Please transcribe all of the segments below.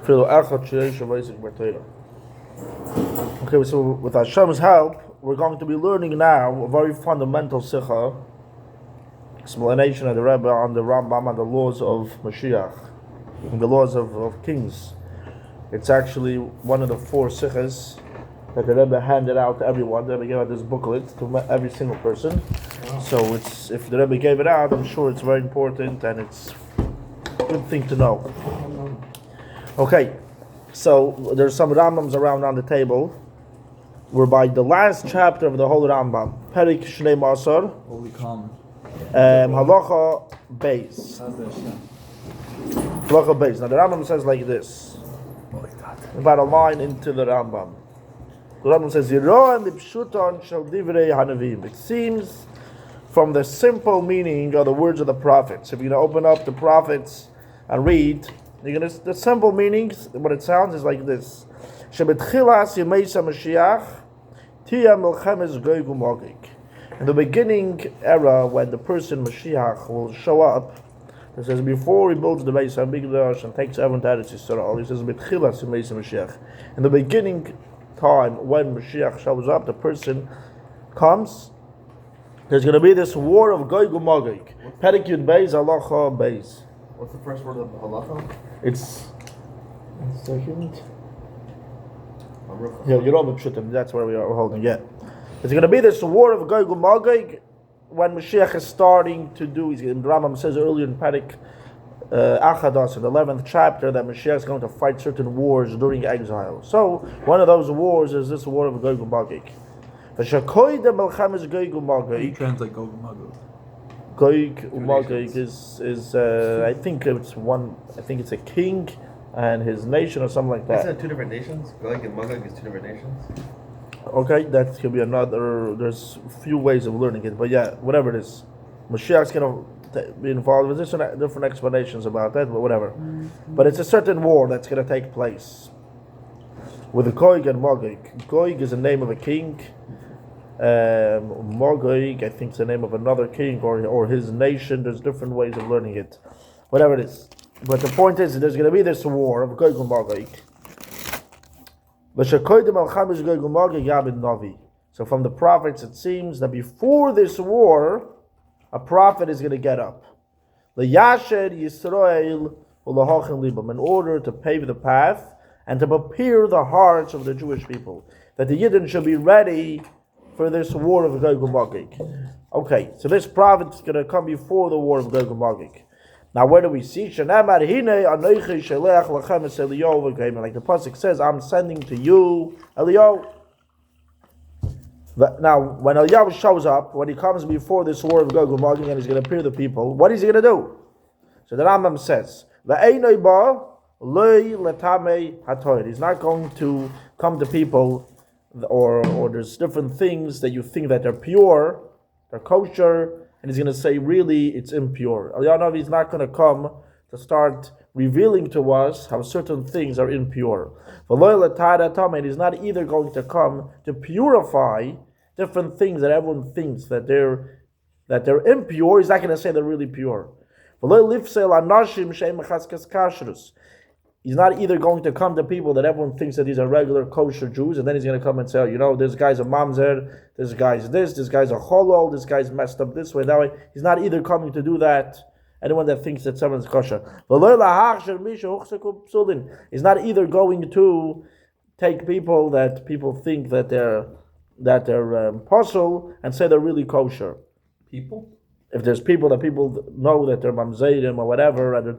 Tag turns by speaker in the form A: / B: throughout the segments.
A: Okay, so with Hashem's help, we're going to be learning now a very fundamental sikha, explanation of the Rebbe on the Rambam and the laws of Mashiach, and the laws of kings. It's actually one of the 4 sikhas that the Rebbe handed out to everyone. The Rebbe gave out this booklet to every single person. Wow. So it's, if the Rebbe gave it out, I'm sure it's very important and it's a good thing to know. Okay, so there's some Rambams around on the table. We're by the last chapter of the whole Rambam, Perik Shnei Masar, Halacha Beis. Halacha Beis. Now the Rambam says like this, about a line into the Rambam. The Rambam says, Yiro and the Pshuton shall divrei hanavim. It seems from the simple meaning of the words of the prophets. If you're going to open up the prophets and read, the simple meanings, what it sounds is like this. Shebetchilas Yemeisa Mashiach Tia Melchemes Gog uMagog. In the beginning era, when the person Mashiach will show up, it says before he builds the Beis HaMikdash and takes everyone to Eretz Yisrael, he says Betchilas Yemeisa Mashiach. In the beginning time, when Mashiach shows up, the person comes, there's going to be this war of Gog uMagog. Perik Yud Beis, Halacha Beis.
B: What's the first word of halacha?
A: It's 1 second. Yeah, Yerome Pshutim, that's where we are holding it. It's going to be this war of Gog uMagog when Mashiach is starting to do. The Rambam says earlier in Parik Achadas, in the 11th chapter, that Mashiach is going to fight certain wars during exile. So one of those wars is this war of Gog uMagog. How do
B: you translate Gog uMagog?
A: Gog uMagog is I think it's a king and his nation or something like that.
B: Isn't it 2 different nations? Gog and Magog is 2 different nations?
A: Okay, that could be another, there's a few ways of learning it, but yeah, whatever it is. Mashiach's going to be involved with different explanations about that, but whatever. But it's a certain war that's going to take place with the Gog and Magog. Gog is the name of a king. Magog, I think, is the name of another king or his nation. There's different ways of learning it, whatever it is. But the point is, there's going to be this war of Gog and Magog. So from the prophets, it seems that before this war, a prophet is going to get up, in order to pave the path and to prepare the hearts of the Jewish people, that the Yidden should be ready for this war of Gog and Magog. Okay, so this prophet is going to come before the war of Gog and Magog. Now, where do we see? Like the pasuk says, I'm sending to you Eliyahu. Now, when Eliyahu shows up, when he comes before this war of Gog and Magog and he's going to appear to the people, what is he going to do? So the Rambam says, he's not going to come to people, or there's different things that you think that they're pure, they're kosher, and he's going to say, really, it's impure. Eliyahu is not going to come to start revealing to us how certain things are impure. And he's not either going to come to purify different things that everyone thinks that they're impure. He's not going to say they're really pure. He's not either going to come to people that everyone thinks that these are regular kosher Jews, and then he's going to come and say, this guy's a mamzer, this guy's this guy's a cholol, this guy's messed up this way, that way. He's not either coming to do that, anyone that thinks that someone's kosher. He's not either going to take people that people think that they're posel and say they're really kosher.
B: People?
A: If there's people that people know that they're mamzerim or whatever, and they're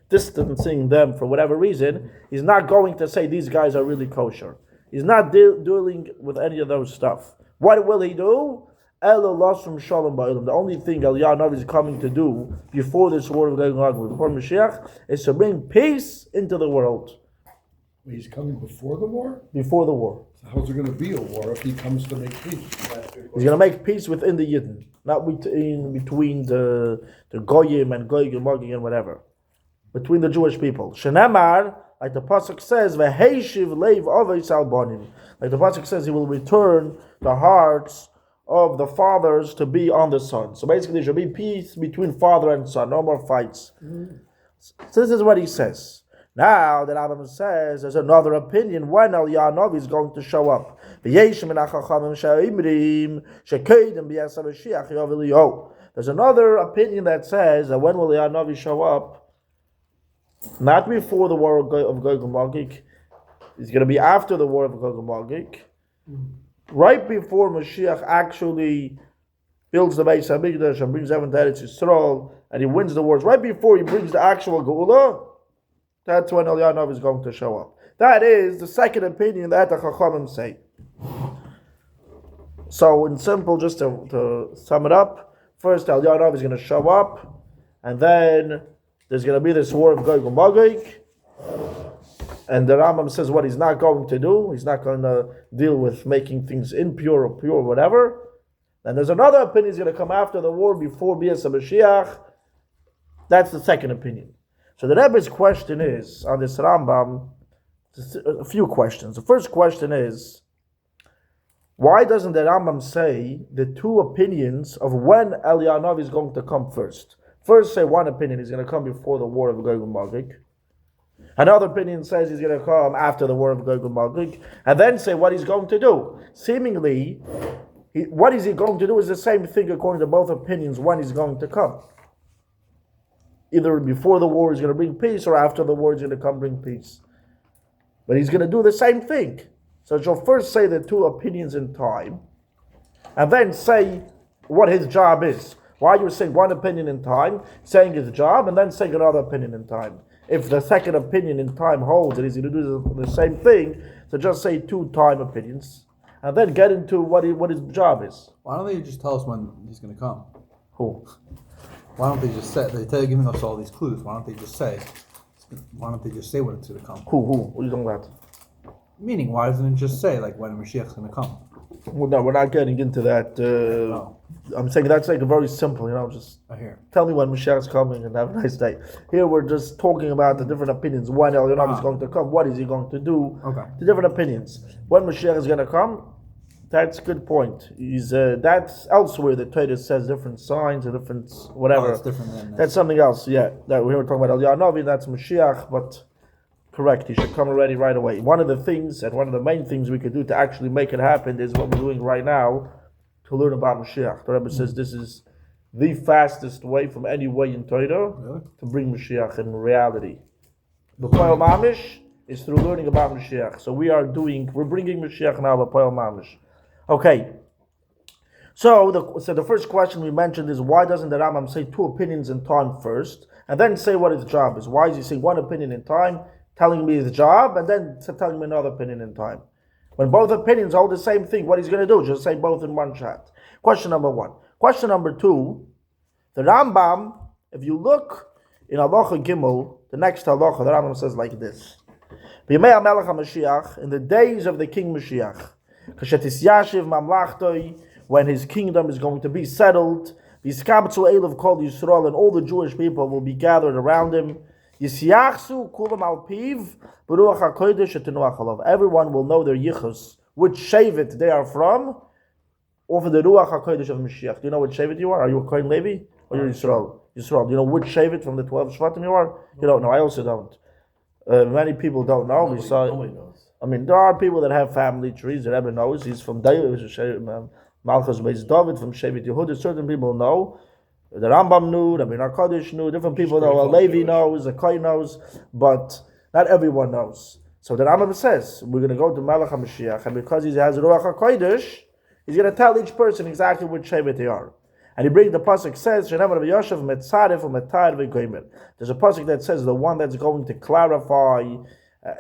A: distancing them for whatever reason, he's not going to say these guys are really kosher. He's not dealing with any of those stuff. What will he do? The only thing Eliyahu is coming to do before this war of Gog and Magog, before Mashiach, is to bring peace into the world.
C: He's coming before the war?
A: Before the war.
C: So how's there going to be a war if he comes to make peace?
A: He's going to make peace within the Yidden, not between the Goyim and Gog and Magog and whatever. Between the Jewish people. Shenemar, like the pasuk says, "V'heishiv leiv avos al banim." Like the pasuk says, he will return the hearts of the fathers to be on the sons. So basically, there should be peace between father and son. No more fights. So this is what he says. Now the Rambam says there's another opinion when Eliyahu Hanavi is going to show up. There's another opinion that says that when will Eliyahu Hanavi show up? Not before the war of Gog and Magog. It's going to be after the war of Gog and Magog. Right before Mashiach actually builds the Beis Hamikdash and brings everyone to Eretz Yisrael, and he wins the wars. Right before he brings the actual Geula, that's when Eliyahu Hanavi is going to show up. That is the second opinion that the Chachamim say. So, in simple, just to sum it up, first Eliyahu Hanavi is going to show up, and then there's going to be this war of Gog and Magog, and the Rambam says what he's not going to do. He's not going to deal with making things impure or pure or whatever. And there's another opinion is going to come after the war, before Bias HaMashiach. That's the second opinion. So the Rebbe's question is, on this Rambam, a few questions. The first question is, why doesn't the Rambam say the two opinions of when Eliyahu Hanavi is going to come first? First say one opinion is going to come before the war of Gog and Magog. Another opinion says he's going to come after the war of Gog and Magog. And then say what he's going to do. Seemingly, what is he going to do is the same thing according to both opinions when he's going to come. Either before the war he's going to bring peace, or after the war he's going to come bring peace. But he's going to do the same thing. So she'll first say the two opinions in time, and then say what his job is. Why you saying one opinion in time, saying his job, and then saying another opinion in time? If the second opinion in time holds that he's going to do the same thing, so just say two time opinions, and then get into what his job is.
D: Why don't they just tell us when he's going to come?
A: Who?
D: Why don't they just say, they're giving us all these clues, why don't they just say when it's going to come?
A: Who? What are you talking about?
D: Meaning, why doesn't it just say like when Mashiach's going to come?
A: Well, no, we're not getting into that.
D: No.
A: I'm saying that's like a very simple, just
D: I hear.
A: tell me when Mashiach's coming and have a nice day. Here we're just talking about the different opinions. When Eliyahu Hanavi is going to come, what is he going to do?
D: Okay.
A: The different opinions. When Mashiach is going to come, that's a good point. That's elsewhere. The Torah says different signs and different whatever.
D: It's different than
A: That's something else. Yeah, that we were talking about Eliyahu Hanavi. That's Mashiach, but correct. He should come already right away. One of the things and one of the main things we could do to actually make it happen is what we're doing right now to learn about Mashiach. The Rebbe says this is the fastest way from any way in Torah to bring Mashiach in reality. The Poel Mamish is through learning about Mashiach. So we're bringing Mashiach now, the Poel Mamish. Okay. So the first question we mentioned is, why doesn't the Rambam say two opinions in time first, and then say what his job is? Why is he saying one opinion in time, telling me his job, and then telling me another opinion in time? When both opinions hold the same thing, what he's going to do? Just say both in one shot. Question number one. Question number two, the Rambam, if you look in Halacha Gimel, the next Halacha, the Rambam says like this. In the days of the King Mashiach, when his kingdom is going to be settled, and all the Jewish people will be gathered around him. Everyone will know their yichus, which Shevet they are from, or for the Ruach HaKodesh of Mashiach. Do you know which Shevet you are? Are you a Kohen Levi? Or you're Yisrael? Yisrael. Do you know which Shevet from the 12 Shvatim you are? You don't know. I also don't. Many people don't know.
B: Nobody knows.
A: I mean, there are people that have family trees. The Rebbe knows. He's from Dvar Malchus Class Siman from Shevet Yehuda. Certain people know. The Rambam knew. Rabbi Kodesh knew. Different people know. A Levi knows. A Kohen knows. But not everyone knows. So the Rambam says, we're going to go to Melech HaMashiach. And because he has Ruach HaKodesh, he's going to tell each person exactly which Shevet they are. And he brings the pasuk says, there's a pasuk that says the one that's going to clarify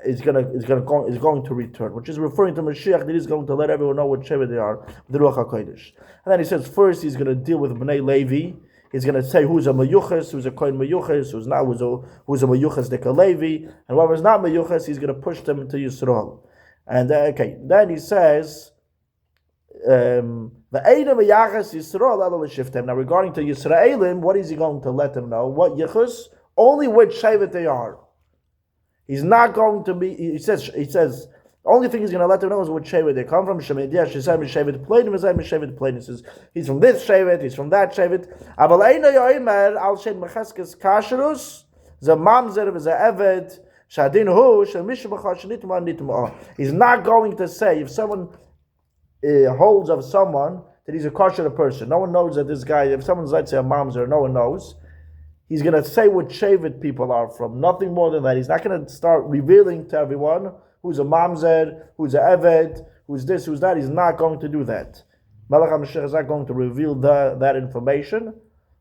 A: is going to return, which is referring to Mashiach, that he's going to let everyone know what Shevet they are, the Ruach HaKodesh. And then he says first he's going to deal with Bnei Levi. He's going to say who's a Mayuchas, who's a Kohen Mayuchas, who's a Mayuchas Deka Levi, and whoever's not Mayuchas, he's going to push them into Yisrael. And then he says, now regarding to Yisraelim, what is he going to let them know? What Yichus? Only which Shevet they are. He's not going to be. He says. The only thing he's going to let them know is what Shevet they come from. He says he's from this Shevet. He's from that Shevet. The mamzer is a evet. Shadin hu shemishbachah shenitma nitma. He's not going to say if someone holds of someone that he's a kosher person. No one knows that this guy. If someone's let's say a mamzer, no one knows. He's going to say what Shevet people are from. Nothing more than that. He's not going to start revealing to everyone who's a mamzer, who's a evet, who's this, who's that. He's not going to do that. Melech HaMashiach is not going to reveal that information.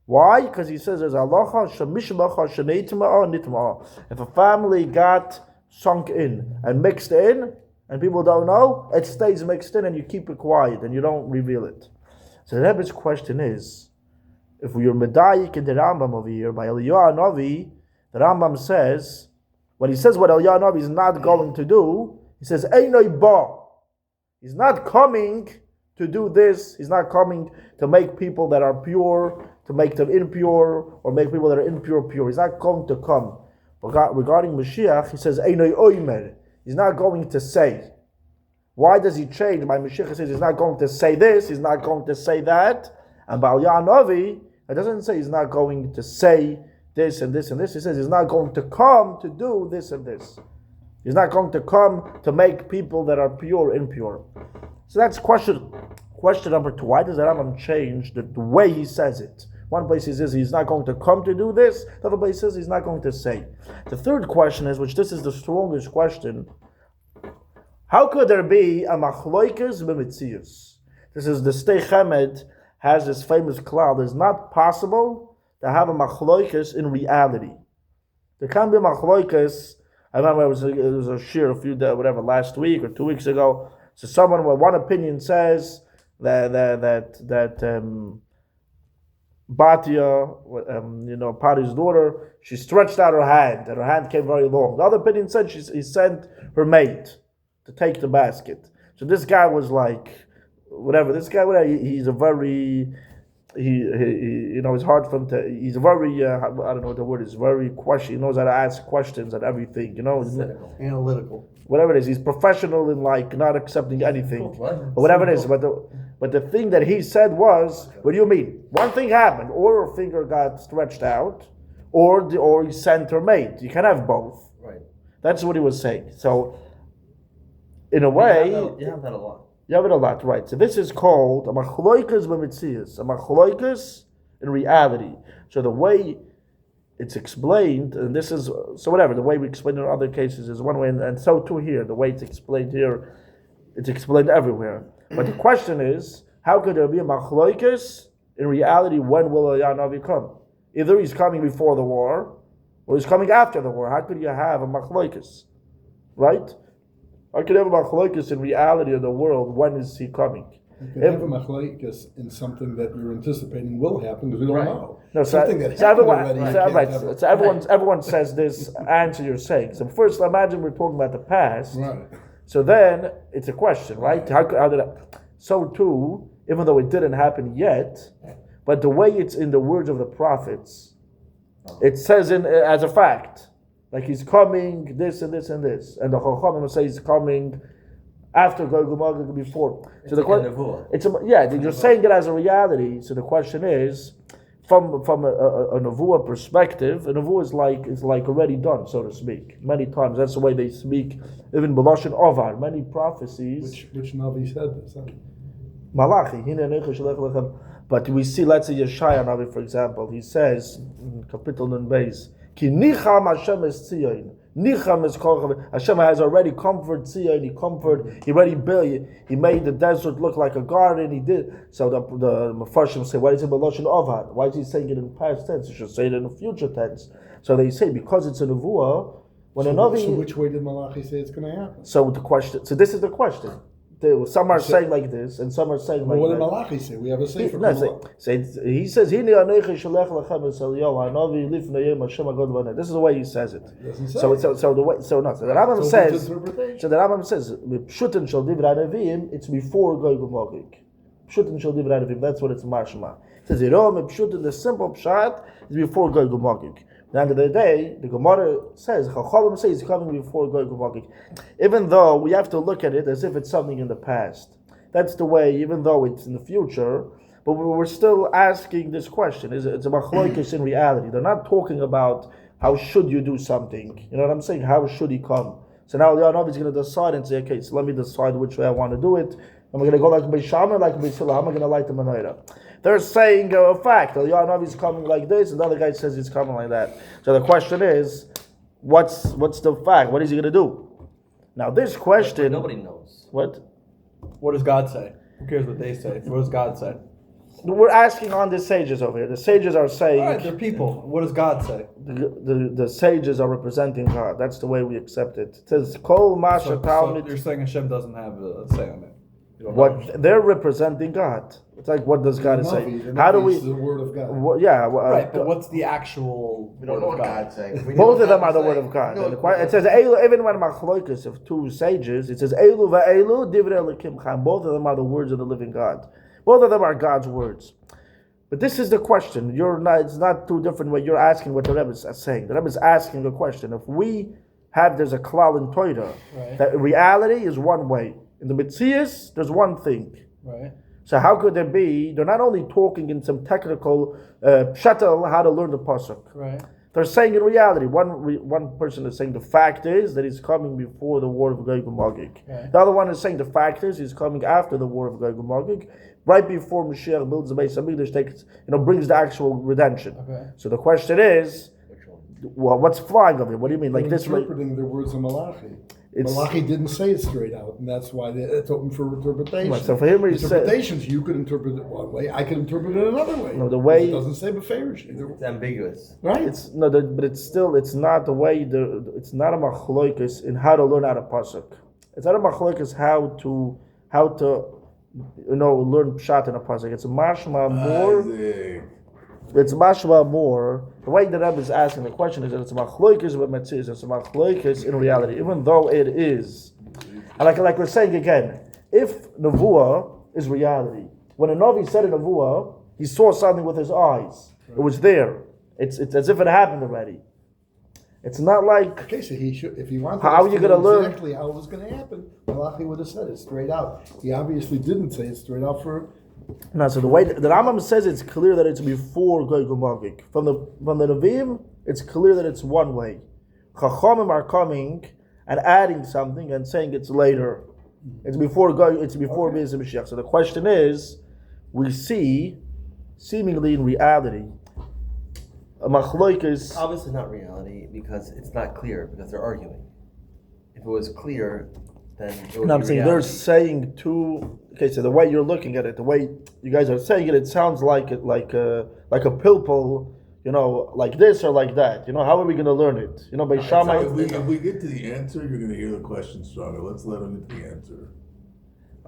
A: Why? Because he says there's halacha shemishbacha sheneitma'a nitma'a. If a family got sunk in and mixed in, and people don't know, it stays mixed in, and you keep it quiet and you don't reveal it. So the Rebbe's question is, if you're medayik in the Rambam over here by Eliyahu Navi, the Rambam says, when he says what Eliyahu Navi is not going to do, he says Einoi ba. He's not coming to do this. He's not coming to make people that are pure, to make them impure, or make people that are impure pure. He's not going to come. But regarding Mashiach, he says Einoi oimer. He's not going to say. Why does he change? By Mashiach he says he's not going to say this, he's not going to say that. And by Eliyahu Navi, it doesn't say he's not going to say this and this and this. He says he's not going to come to do this and this. He's not going to come to make people that are pure impure. So that's question number 2. Why does the Rambam change the way he says it? One place he says he's not going to come to do this. The other place he says he's not going to say. The third question is, which this is the strongest question, how could there be a machloikes b'mitzius? This is the Stei Chemed has this famous klal. It's not possible to have a machloikes in reality. There can be machloikes. I remember it was a shir a few days, whatever, last week or 2 weeks ago. So someone with one opinion says that Batia, Pari's daughter, she stretched out her hand, and her hand came very long. The other opinion said he sent her maid to take the basket. So this guy was like, he's a very, it's hard for him to, he's very, I don't know what the word is, very question, he knows how to ask questions and everything,
D: Analytical.
A: Whatever it is, he's professional in like not accepting anything, or whatever it is, but the thing that he said was, what do you mean? One thing happened, or her finger got stretched out, or he sent her maid. You can have both.
B: Right.
A: That's what he was saying. So, in a way,
B: you have that a lot.
A: You have it a lot, right? So this is called a machloikas b'mitzias, a machloikas in reality. So the way it's explained, and this is the way we explain in other cases is one way, and so too here. The way it's explained here, it's explained everywhere. But the question is, how could there be a machloikas in reality? When will Eliyahu Navi come? Either he's coming before the war, or he's coming after the war. How could you have a machloikas, right? I could have a machlokes in reality of the world. When is he coming?
C: You can have a machlokes in something that you're anticipating will happen because we don't know.
A: No,
C: Something that happened already.
A: So everyone says this answer you're saying. So first, imagine we're talking about the past.
C: Right.
A: So then it's a question, right? How did that? So too, even though it didn't happen yet, but the way it's in the words of the prophets, it says as a fact. Like he's coming, this and this and this, and the Chachamim will say he's coming after Gog and Magog before. So you're saying it as a reality. So the question is, from a nevuah perspective, a nevuah is like already done, so to speak. Many times that's the way they speak, even B'lashon Ovar. Many prophecies.
C: Which Navi said this?
A: Malachi. But we see, let's say Yeshaya Navi, for example, he says in Kapitel Nun Beis, Ki nicham Hashem es Tzion. Nicham es Kol. Hashem has already comforted Tzion. He already built. He made the desert look like a garden. He did. So the Mefarshim say, why is it B'lashon Ovad? Why is he saying it in past tense? He should say it in the future tense. So they say because it's a nevuah.
C: So which way did Malachi say it's going to happen?
A: So this is the question. Some are saying like this, and some are saying like that.
C: What did Malachi say? We have a sefer.
A: He says, "Hine anechi shalech lachem Eliyahu hanavi lifnei yom Hashem hagod v'aneh." This is the way he says it. So the Rambam says. So the Rambam says, "Pshutin shel divrei neviim." It's before Gog and Magog. Pshutin shel divrei neviim. That's what it's mashma. It says, "Pshutin." The simple pshat is before Gog and Magog. At the end of the day, the Gemara says, Chachamim says he's coming before Gog and Magog. Even though we have to look at it as if it's something in the past. That's the way, even though it's in the future, but we're still asking this question. It's a machlokes in reality. They're not talking about how should you do something? You know what I'm saying? How should he come? So now Eliyahu is going to decide and say, okay, so let me decide which way I want to do it. Am I going to go like Beishama, like Beisila? How am I going to light the menorah? They're saying a fact. Eliyahu is coming like this, and the other guy says he's coming like that. So the question is, what's the fact? What is he going to do? Now this question,
B: nobody knows.
A: What?
D: What does God say? Who cares what they say? What does God say?
A: We're asking on the sages over here. The sages are saying,
D: All right, they're people. What does God say?
A: the sages are representing God. That's the way we accept it. It says, Kol Masha
D: So
A: Talmud.
D: you're saying Hashem doesn't have a say on it. You don't know.
A: What they're representing God. It's like, what does God say?
C: The
A: How do
C: Navi
A: we?
C: is the word of God.
D: Right, but what's the actual
B: We don't
D: word
B: know
D: of
B: what
D: God?
B: God's saying. We
A: Both
B: know
A: of them
B: what
A: are the
B: God's
A: word
B: saying.
A: of God.
B: No,
A: And it says, Eilu, even when Machloikus of two sages, it says, Eilu va'Eilu divrei Elokim Chaim. Both of them are the words of the living God. Both of them are God's words. But this is the question. It's not too different what you're asking, what the Rebbe is saying. The Rebbe is asking a question. If there's a klal in Torah,
D: Right.
A: that reality is one way. In the Metzias, there's one thing.
D: Right.
A: So how could there be? They're not only talking in some technical pshatal how to learn the pasuk.
D: Right.
A: They're saying in reality. One person is saying the fact is that he's coming before the war of Gog and Magog.
D: Right.
A: The other one is saying the fact is he's coming after the war of Gog and Magog, right before Mashiach builds the Beis Hamikdash, brings the actual redemption.
D: Okay.
A: So the question is,
B: Which one?
A: well, what's flying of it? What do you mean? Like
C: They're
A: this?
C: interpreting the words of Malachi.
A: It's-
C: Malachi didn't say it straight out, and that's why it's open for interpretation.
A: Right, so for him, he said-
C: interpretations, you could interpret it one way, I could interpret it another way.
A: No, the way-
C: it doesn't say beferish either.
B: It's ambiguous.
C: Right?
A: But it's not the way. It's not a machloikus in how to learn how to pasuk. It's not a machloikus how to learn pshat in a pasuk. It's a mashma more. It's mashma more. The way the Rebbe is asking the question is that it's a machloikus but metzius. It's a machloikus in reality, even though it is. And like we're saying again, if nevuah is reality, when a Navi said a nevuah, he saw something with his eyes. It was there. It's as if it happened already. It's not like
C: Okay, so he should, if he wanted
A: How
C: us
A: are you
C: to
A: gonna
C: know
A: learn?
C: exactly how it was going to happen, Malachi would have said it straight out. He obviously didn't say it straight out for.
A: no. So the way the Rambam says it's clear that it's before Gog and Magog. From the Nevi'im, it's clear that it's one way. Chachamim are coming and adding something and saying it's later. It's before Gog. It's before Beis Mashiach. So the question is, we see, seemingly in reality, a machloikus.
B: Obviously not reality because it's not clear because they're arguing. If it was clear, then it would
A: No, I'm
B: be
A: saying
B: reality.
A: they're saying two. Okay, so the way you're looking at it, the way you guys are saying it, it sounds like like a pilpul, like this or like that. How are we going to learn it? By
E: If
A: Shammai.
E: we get to the answer, you're going to hear the question stronger. Let's let him get to the answer.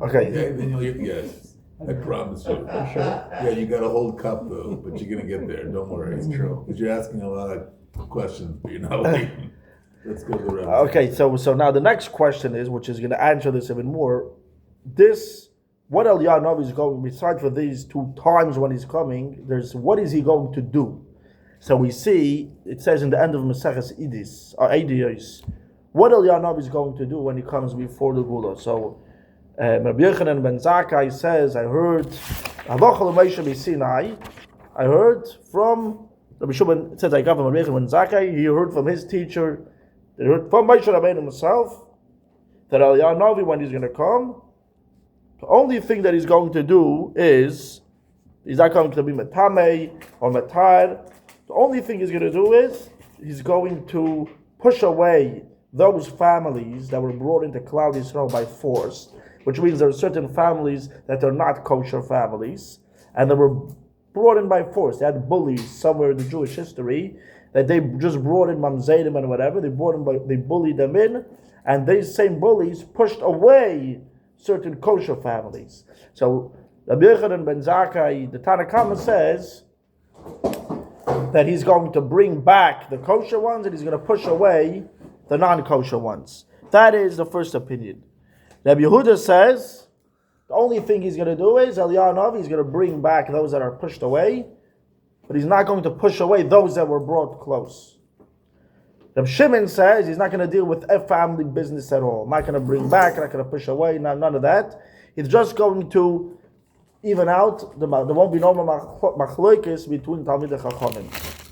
A: Okay.
E: Yeah, then you'll hear, yes. I promise you. Yeah, you got a hold cup though, but you're going to get there. Don't worry. It's true. Because you're asking a lot of questions, but you're not waiting. Let's go to the rest.
A: Okay, so now the next question is, which is going to answer this even more. What Eliyahu Navi is going, besides for these two times when he's coming, what is he going to do? So we see, it says in the end of Maseches Idis, or Adiyos, what Eliyahu Navi is going to do when he comes before the Gula. So, Rabbi Yochanan ben Zakkai says, I heard from Rabbi Shimon, it says, I got from Rabbi Yochanan ben Zakkai, he heard from his teacher, they heard from Moshe Rabbeinu himself, that Eliyahu Navi, when he's going to come, the only thing that he's going to do is, he's not going to be metamei or metar. The only thing he's going to do is, he's going to push away those families that were brought into Klal Yisrael by force, which means there are certain families that are not kosher families, and they were brought in by force. They had bullies somewhere in the Jewish history that they just brought in mamzerim and whatever. They bullied them in, and these same bullies pushed away certain kosher families. So Rabbi Yochanan ben Zakkai, the Tanna Kama says that he's going to bring back the kosher ones and he's going to push away the non-kosher ones. That is the first opinion. Rabbi Yehuda says the only thing he's going to do is Eliyahu Navi, he's going to bring back those that are pushed away, but he's not going to push away those that were brought close. Reb Shimon says he's not going to deal with a family business at all. Not going to bring back, not going to push away, none of that. He's just going to even out. There won't be no more machloikis between Talmid and Chachamim.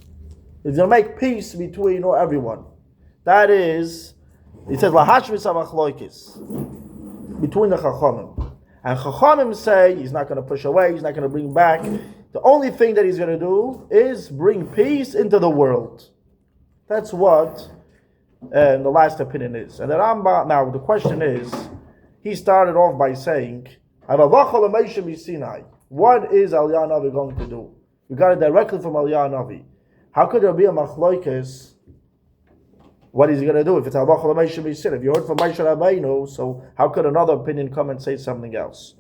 A: He's going to make peace between everyone. That is, he says, Lahashvis HaMachloikis, between the Chachamim. And Chachamim say he's not going to push away, he's not going to bring back. The only thing that he's going to do is bring peace into the world. That's what the last opinion is. And the Rambam, now the question is, he started off by saying, what is Aliyah Navi going to do? We got it directly from Aliyah Navi. How could there be a Machloikis? What is he going to do if it's Halachah L'Moshe Misin? If you heard from Moshe Rabbeinu, so how could another opinion come and say something else?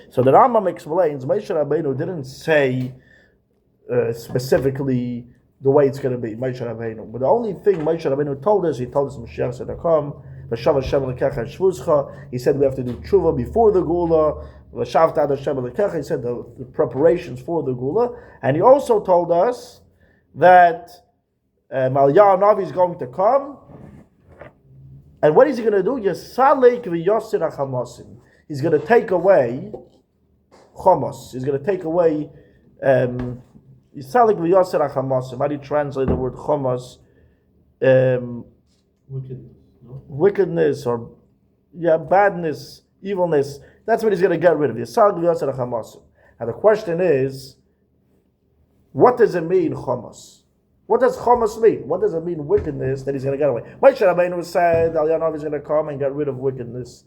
A: So the Rambam explains, Moshe Rabbeinu didn't say specifically the way it's going to be, Moshe Rabbeinu. But the only thing Moshe Rabbeinu told us, he told us Mashiach said to come, he said we have to do tshuva before the Gula, he said the preparations for the Gula, and he also told us that Aliyah Navi is going to come, and what is he going to do? He's going to take away Chomos. He's going to take away Yisalik v'yosir ha'chamasim. How do you translate the word Chomos? Wickedness, or badness, evilness. That's what he's going to get rid of. Yisalik v'yosir ha'chamasim. And the question is, what does it mean, Chomos? What does Chomos mean? What does it mean, wickedness, that he's going to get away? Moshe Rabbeinu said Aliyah Navi is going to come and get rid of wickedness.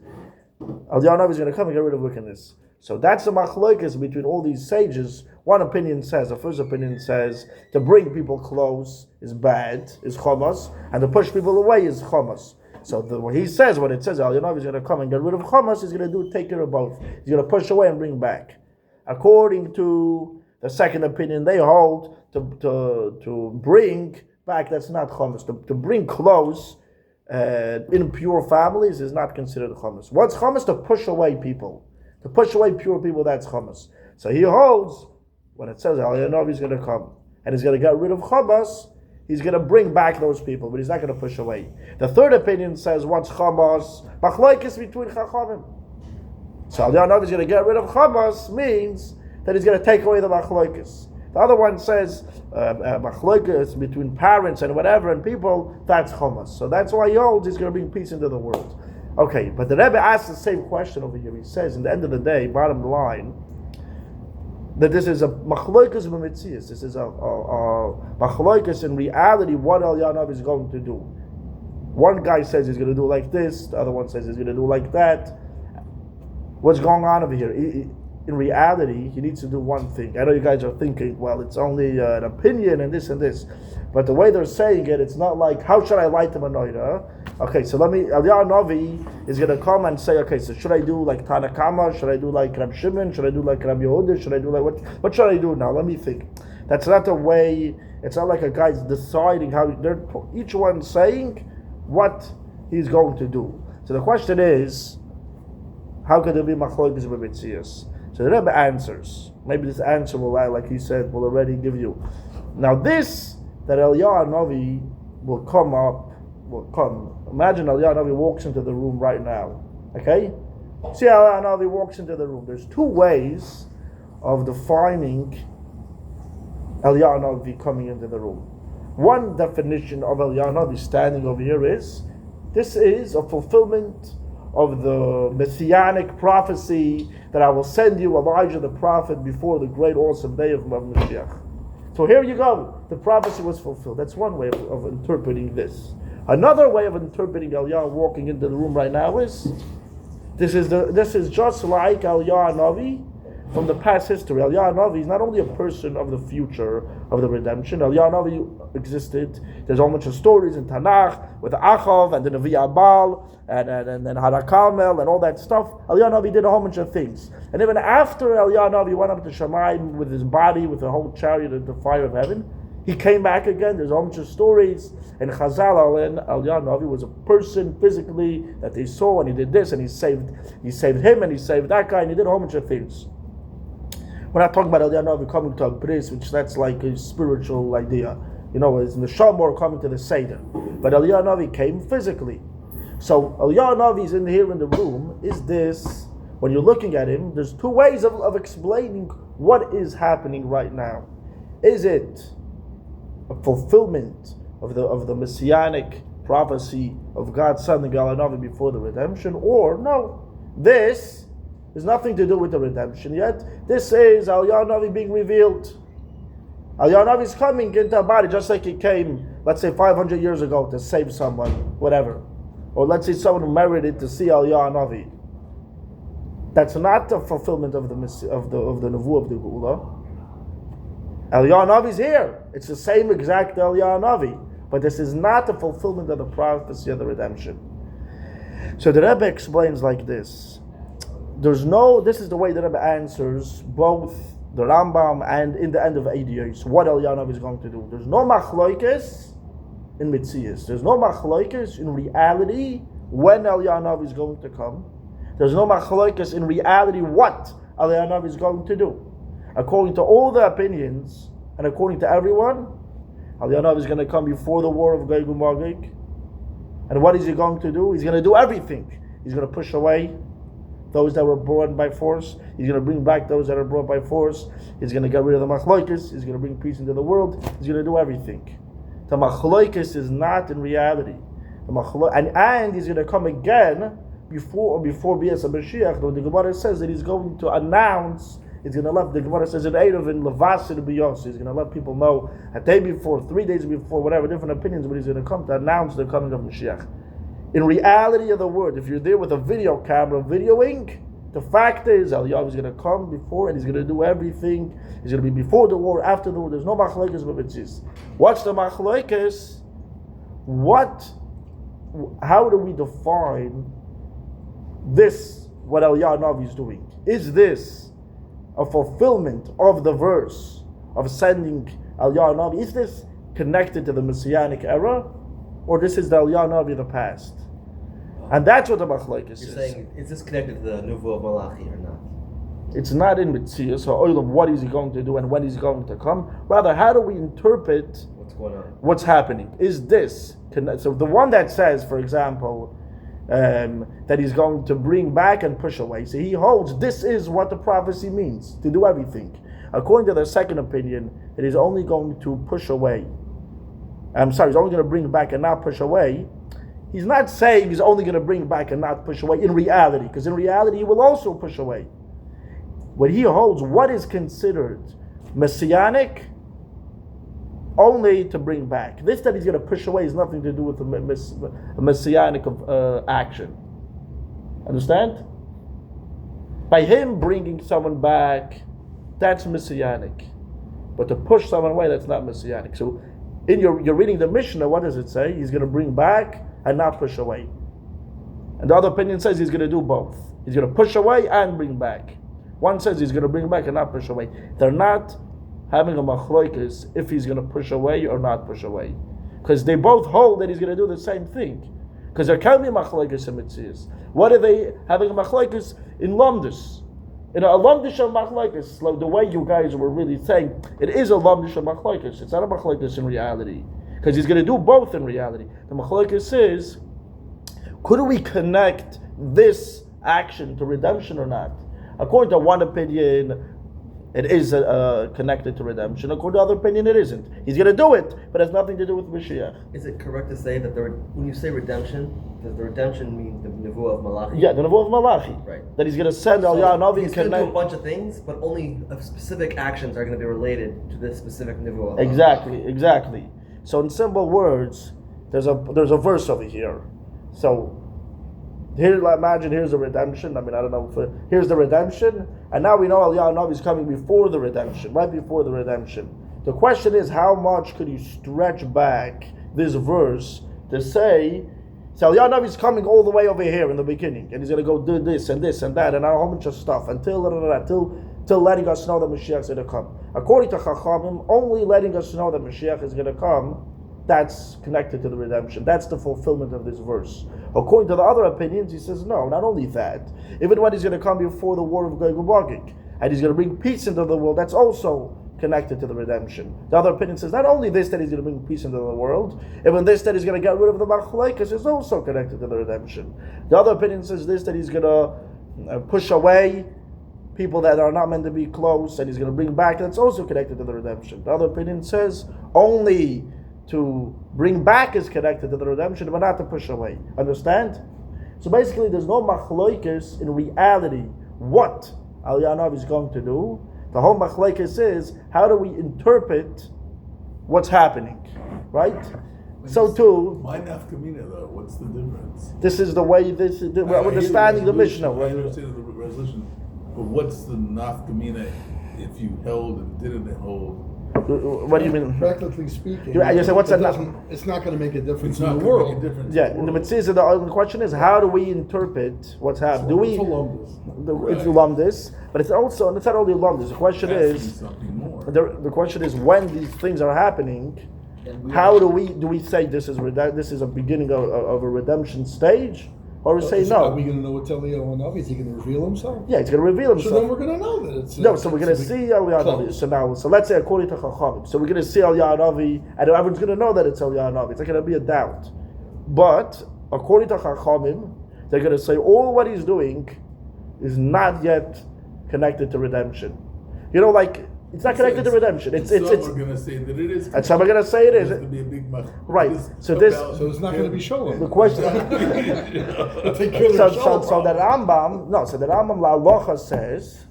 A: Aliyah Navi is going to come and get rid of wickedness. So that's the machlokes between all these sages. One opinion says, the first opinion says, to bring people close is bad, is Chomos, and to push people away is Chomos. So what he says, when it says Aliyah Navi is going to come and get rid of Chomos, he's going to take care of both. He's going to push away and bring back. According to the second opinion, they hold to bring back, that's not Chomos. To bring close impure families is not considered Chomos. What's Chomos? To push away people. To push away pure people, that's Chomos. So he holds, when it says Aliyah Navi is going to come, and he's going to get rid of Chomos, he's going to bring back those people, but he's not going to push away. The third opinion says, what's Chomos? Machlokes between Chachamim. So Aliyah Navi is going to get rid of Chomos means that he's going to take away the machlokes. The other one says machlokes between parents and whatever and people, that's Chomos. So that's why he holds he's going to bring peace into the world. Okay, but the Rebbe asks the same question over here. He says, in the end of the day, bottom line, that this is a machlokes b'mitzias. This is a machlokes in reality, what Aliyah Navi is going to do. One guy says he's going to do like this, the other one says he's going to do like that. What's going on over here? In reality, he needs to do one thing. I know you guys are thinking, well, it's only an opinion and this. But the way they're saying it, it's not like, how should I light the menorah? Okay, so Aliyah Navi is going to come and say, okay, so should I do like Tanakama? Should I do like Rab Shimon? Should I do like Rab Yehuda? Should I do like, what should I do now? Let me think. That's not the way, it's not like a guy's deciding how, they're each one saying what he's going to do. So the question is, how could there be machlokes b'mitzias? So the Rebbe answers. Maybe this answer will, like he said, will already give you. Now this, that Aliyah Navi will come. Imagine Aliyah Navi walks into the room right now. Okay? See Aliyah Navi walks into the room. There's two ways of defining Aliyah Navi coming into the room. One definition of Aliyah Navi standing over here is, this is a fulfillment of the messianic prophecy that I will send you Elijah the prophet before the great awesome day of Mashiach. So here you go. The prophecy was fulfilled. That's one way of interpreting this. Another way of interpreting Aliyah walking into the room right now is, this is just like Aliyah Navi from the past history. Aliyah Navi is not only a person of the future of the redemption. Aliyah Navi existed. There's a whole bunch of stories in Tanakh with Achav and the Nevi Abal and Harakamel and all that stuff. Aliyah Navi did a whole bunch of things. And even after Aliyah Navi went up to Shamayim with his body, with a whole chariot of the fire of heaven, he came back again. There's a whole bunch of stories. And Chazal Aliyah Navi was a person physically that they saw, and he did this, and he saved him, and he saved that guy, and he did a whole bunch of things. We're not talking about Aliyah Navi coming to a bris, which that's like a spiritual idea. You know, it's Neshama or coming to the Seder. But Aliyah Navi came physically. So Aliyah Navi is in here in the room. Is this, when you're looking at him, there's two ways of explaining what is happening right now. Is it a fulfillment of the messianic prophecy of God sending Al Navi before the redemption, or no, this has nothing to do with the redemption yet. This is Al Navi being revealed. Al Navi is coming into a body just like he came, let's say 500 years ago to save someone, whatever. Or let's say someone who merited to see Al Navi. That's not the fulfillment of the Nevuah of the Geula. Al Navi is here. It's the same exact Al Navi. But this is not the fulfillment of the prophecy of the redemption. So the Rebbe explains like this. This is the way the Rebbe answers both the Rambam and in the end of Adiyos, what Al Navi is going to do. There's no machloikes in Mitzias. There's no machloikes in reality when Al Navi is going to come. There's no machloikes in reality what Al Navi is going to do. According to all the opinions and according to everyone, Al Navi is going to come before the war of Gog and Magog. And what is he going to do? He's going to do everything. He's going to push away those that were brought by force. He's going to bring back those that are brought by force. He's going to get rid of the machloikis. He's going to bring peace into the world. He's going to do everything. The machloikis is not in reality. And he's going to come again before Bias HaMashiach. The Gemara says that he's going to announce. He's going to let, the Gemara says in Erev in Levasid B'Yos, he's going to let people know a day before, 3 days before, whatever, different opinions, but he's going to come to announce the coming of Mashiach. In reality of the word, if you're there with a video camera videoing, the fact is Eliyahu is going to come before and he's going to do everything. He's going to be before the war, after the war. There's no machlokes but mitzvahs. What's the machlokes? How do we define this, what Eliyahu Navi is doing? Is this a fulfillment of the verse of sending Eliyahu Navi? Is this connected to the Messianic era, or this is the Eliyahu Navi of the past? And that's what the machlokes is.
B: You're saying, is this connected to the Nevuah of Malachi or not?
A: It's not in Mitzvah, so oil what is he going to do and when he's going to come. Rather, how do we interpret
B: what's going on?
A: What's happening? Is this so? The one that says, for example, that he's going to bring back and push away. So he holds this is what the prophecy means, to do everything. According to the second opinion, that he's only going to push away. He's only going to bring back and not push away. He's not saying he's only going to bring back and not push away in reality, because in reality he will also push away. What he holds, what is considered messianic, only to bring back. This that he's going to push away has nothing to do with a messianic action. Understand? By him bringing someone back, that's messianic. But to push someone away, that's not messianic. So you're reading the Mishnah, what does it say? He's going to bring back and not push away. And the other opinion says he's going to do both. He's going to push away and bring back. One says he's going to bring back and not push away. They're not having a machlokes if he's going to push away or not push away, because they both hold that he's going to do the same thing. Because there can be machlokes in mitzias. What are they having a machlokes in lumdus? In a lumdish of machlokes, like the way you guys were really saying, it is a lumdish of machlokes. It's not a machlokes in reality, because he's going to do both in reality. The machlokes is, could we connect this action to redemption or not? According to one opinion, it is connected to redemption. According to other opinion, it isn't. He's going to do it, but it has nothing to do with Mashiach.
B: Is it correct to say that when you say redemption, does the redemption mean the Nevuah of Malachi?
A: Yeah, the Nevuah of Malachi.
B: Right.
A: That he's going to send Eliyahu Navi.
B: He's going to do a bunch of things, but only specific actions are going to be related to this specific Nevuah.
A: Exactly. So in simple words, there's a verse over here. So here, imagine here's the redemption. I don't know. Here's the redemption, and now we know Eliyahu Navi is coming before the redemption, right before the redemption. The question is, how much could you stretch back this verse to say, so Eliyahu Navi is coming all the way over here in the beginning, and he's going to go do this and this and that and a whole bunch of stuff until letting us know that Mashiach is going to come. According to Chachamim, only letting us know that Mashiach is going to come, that's connected to the redemption. That's the fulfillment of this verse. According to the other opinions, he says no, not only that. Even when he's going to come before the war of Gog and Magog, and he's going to bring peace into the world, that's also connected to the redemption. The other opinion says not only this that he's going to bring peace into the world, even this that he's going to get rid of the machlokes is also connected to the redemption. The other opinion says this that he's going to push away people that are not meant to be close, and he's going to bring back. That's also connected to the redemption. The other opinion says only to bring back is connected to the redemption, but not to push away. Understand? So basically, there's no machloikis in reality what Aliyah Hanavi is going to do. The whole machloikis is how do we interpret what's happening, right? So too,
E: My nafkamina though, what's the difference?
A: this is the way. We're understanding the Mishnah.
E: I understand the resolution, but what's the nafkamina if you held and didn't hold?
A: What do you mean?
C: Practically speaking,
A: You say, what's
C: it
A: that?
C: doesn't- It's not going to make a difference
E: It's
C: in
E: not
C: the
E: going to
C: world.
E: make a difference.
A: Yeah, in the Mitzvah, the question is how do we interpret what's happening? Do we?
C: It's a lumdus.
A: It's lumdis, but it's also, and it's not only lumdis. The question
E: It has to be
A: is,
E: something more.
A: the question is when these things are happening, how do we say this is a beginning of a redemption stage, or we say
C: Are
A: no?
C: we going to know what's Eliyahu Hanavi? Is he going to reveal himself?
A: Yeah, it's going to reveal
C: So then
A: himself.
C: we're going to know that it's
A: No, so we're going to see Eliyahu Hanavi.
C: close.
A: So let's say according to Chachamim, so we're going to see Eliyahu Hanavi, and everyone's going to know that it's Eliyahu Hanavi. It's not going to be a doubt. But according to Chachamim, they're going to say all what he's doing is not yet connected to redemption. You know, like it's not connected to redemption. It's
E: some are going to say that it is.
A: and some are going to say it
E: There's
A: is.
E: to be a big
A: Right. So this-
C: So it's not going to be Sholem.
A: The question.
C: Take care of
A: So
C: the
A: the Rambam, so the Rambam La Locha says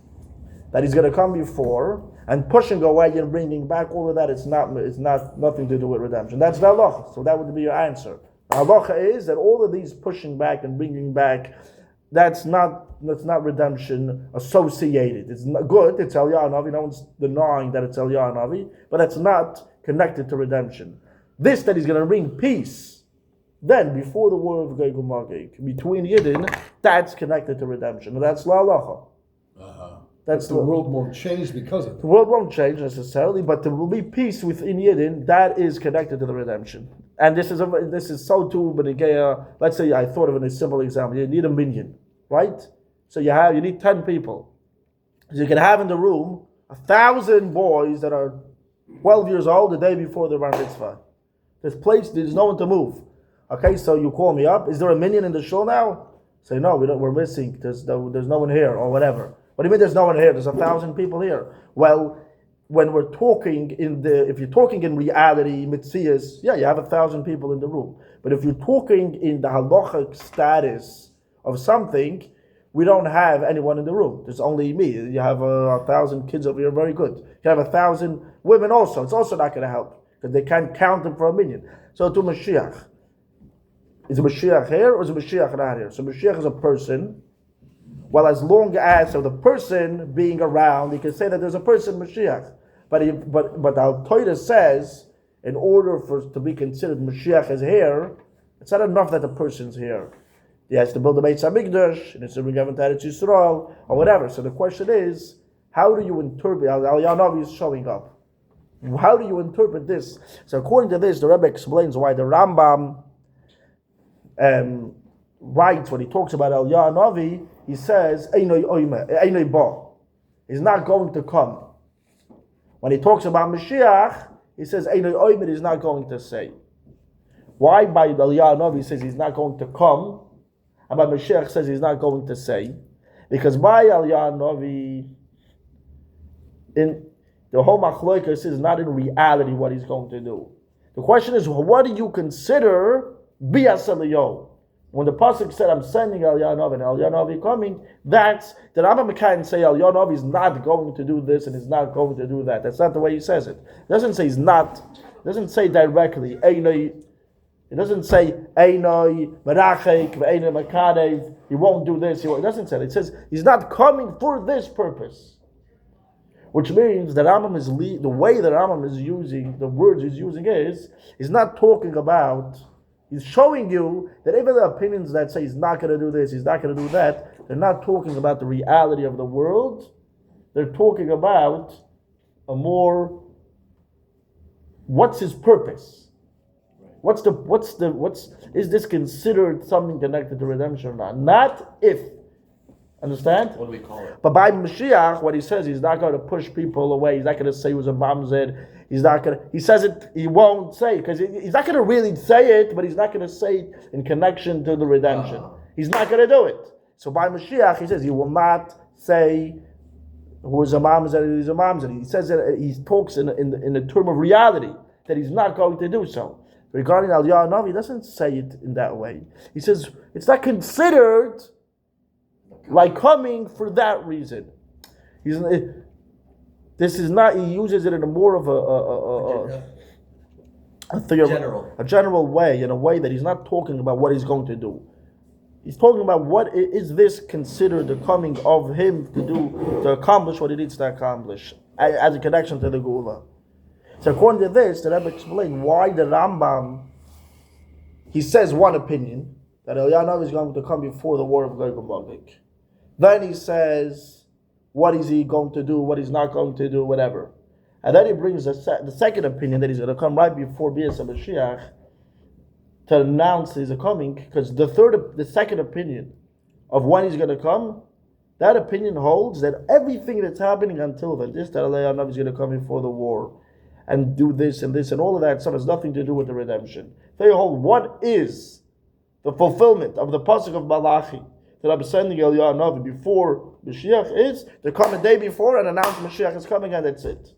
A: that he's going to come before and pushing away and bringing back all of that. It's not nothing to do with redemption. That's the halacha. So that would be your answer. The halacha is that all of these pushing back and bringing back, that's not redemption associated. It's not good. It's Eliyahu Hanavi. No one's denying that it's Eliyahu Hanavi, but that's not connected to redemption. This that he's going to bring peace. Then, before the war of Gog and Magog, between Yidden, that's connected to redemption. And that's La Halacha. That's
C: The world won't change because of
A: the
C: it.
A: world won't change necessarily, but there will be peace within Yidden. That is connected to the redemption. And this is so too. But again, let's say I thought of a simple example. You need a minion, right? So you need 10 people. So you can have in the room 1,000 boys that are 12 years old the day before the bar mitzvah. There's no one to move. Okay, so you call me up. Is there a minion in the shul now? Say no, we're missing. There's no one here or whatever. What do you mean there's no one here? There's 1,000 people here. Well, when we're talking if you're talking in reality, mitzias, yeah, you have 1,000 people in the room. But if you're talking in the halachic status of something, we don't have anyone in the room. There's only me. You have 1,000 kids over here, very good. You have 1,000 women also. It's also not going to help because they can't count them for a minion. So to Mashiach, is a Mashiach here or is a Mashiach not here? So Mashiach is a person. Well, as long as the person being around, you can say that there's a person Mashiach. But Al Torah says, in order for to be considered Mashiach as here, it's not enough that the person's here. He has to build a Beit HaMikdash, and it's to bring heaven to Eretz Yisrael, or whatever. So the question is, how do you interpret? Eliyahu Hanavi is showing up. How do you interpret this? So according to this, the Rebbe explains why the Rambam writes when he talks about Eliyahu Hanavi. He says, Einoi oime, Einoi ba. He's not going to come. When he talks about Mashiach, he says, Einoi oime, he's not going to say. Why by Eliyahu Hanavi he says he's not going to come, and by Mashiach says he's not going to say? Because by Eliyahu Hanavi, in the whole machloikas is not in reality what he's going to do. The question is, what do you consider bias Eliyahu? When the pasuk said, "I'm sending Eliyahu Hanavi and Eliyahu Hanavi coming," that's the Rambam can't say Eliyahu Hanavi is not going to do this and is not going to do that. That's not the way he says it. It doesn't say he's not. It doesn't say directly. It doesn't say Einoi Merachek Einoi Makadev. He won't do this. It doesn't say that. It says he's not coming for this purpose. Which means the Rambam is the way the Rambam is using the words he's using is he's not talking about. He's showing you that even the opinions that say he's not going to do this, he's not going to do that, they're not talking about the reality of the world. They're talking about a more, what's his purpose? Is this considered something connected to redemption or not? Not if. Understand?
B: What do we call it?
A: But by Mashiach, what he says, he's not going to push people away. He's not going to say he was a mamzed. He's not going to, he says it, he won't say it, because he's not going to really say it, but he's not going to say it in connection to the redemption. He's not going to do it. So by Mashiach, he says he will not say who is a mamzer, he's a mamzer. He says that he talks in the term of reality that he's not going to do so. Regarding Aliyah Navi, he doesn't say it in that way. He says it's not considered like coming for that reason. This is not. He uses it in a more of a general way, in a way that he's not talking about what he's going to do. He's talking about what is this considered the coming of him to accomplish what he needs to accomplish as a connection to the Gula. So according to this, the Rebbe explained why the Rambam, he says one opinion, that Eliyahu is going to come before the war of Gog and Magog. Then he says, what is he going to do, what he's not going to do, whatever. And then he brings the second opinion that he's going to come right before Bias HaMashiach to announce he's coming, because the second opinion of when he's going to come, that opinion holds that everything that's happening until then, that Eliyahu is going to come before the war and do this and all of that stuff has nothing to do with the redemption. They hold what is the fulfillment of the pasuk of Malachi that I'm sending Eliyahu Navi before Mashiach is to come a day before and announce Mashiach is coming, and that's it.